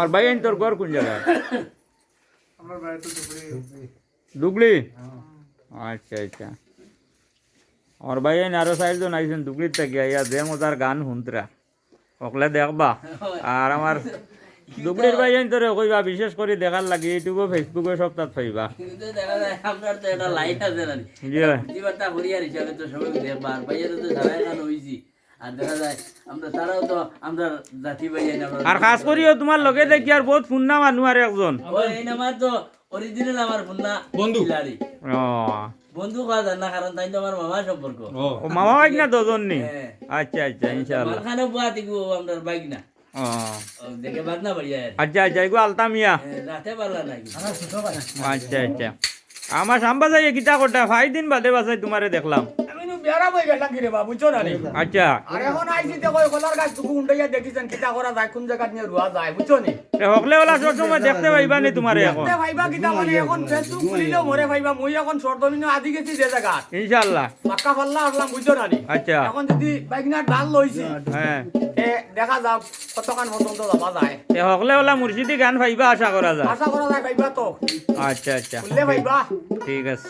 আমার ভাই আইন তোর ঘর কোন জায়গায়? আমার বাড়ি তো দুগলি। আচ্ছা আচ্ছা। আমার ভাই আইন আরো 4 জন আইছেন দুগলির থেকে ইয়া যে মজার গান শুনতরা সকলে দেখবা। আর আমার দুগলির ভাই আইন তোরে কইবা বিশেষ করে দেখার লাগে ইউটিউবে ফেসবুকে সব তাত পাইবা। কিন্তু দেখা যায় আপনার তো একটা লাইট আছে না জি জীবনটা হরিয়ার হিসাবে তো সবাই দেখবার ভাইয়ের তো সারা গান হইছি আর দেখা যায় আমরা তারাও তো আমরা জাতি ভাই আর খাস করিও তোমার লগে দেখি আর বহুত ফুন্না মানুষ আর একজন। ওই এই নামার তো অরিজিনাল আমার ফুন্না বন্ধু। খিলাড়ি ও বন্ধু কথা জান না কারণ তাই তো আমার মামা সম্পর্ক ও মামা বাইক না দুজন নি? হ্যাঁ। আচ্ছা আচ্ছা ইনশাআল্লাহ। মাখানে বুয়াতি গো আমরা বাইক না ও দেখে বাদ না বাড়িয়া আচ্ছা আচ্ছা এগো আলতামিয়া। রাতে পারলা না আচ্ছা আচ্ছা আমার সাম্বা যাই কিতা করতে 5 দিন বাদে বাসাই তোমারে দেখলাম। আমি নু বেড়া বই গেলাম কি রে বাবু বুঝছো না রে আচ্ছা আর এখন আইছি তে কই কলার গাছ টুকু উন্ডাইয়া দেখিছেন কিতা করা যায় কোন জায়গা নিয়ে রুয়া যায় বুঝছো নি তে হকলে ওলা সব সময় দেখতে পাইবা নি তোমারে এখন তে ভাইবা কিতা মানে এখন ফেসবুক খুলিলেও মরে ভাইবা মই এখন শর্ট দমিনো আদি গেছি যে জায়গা ইনশাআল্লাহ। পাক্কা পাল্লা আসলাম বুঝছো না নি আচ্ছা এখন যদি বাইকনার ডাল লইছি হ্যাঁ এ দেখা যাক কতক্ষণ পর্যন্ত যাওয়া যায় তে হকলে ওলা মুর্শিদি গান পাইবা আশা করা যায়। আশা করা যায় ভাইবা তো আচ্ছা আচ্ছা খুললে ভাইবা ঠিক আছে।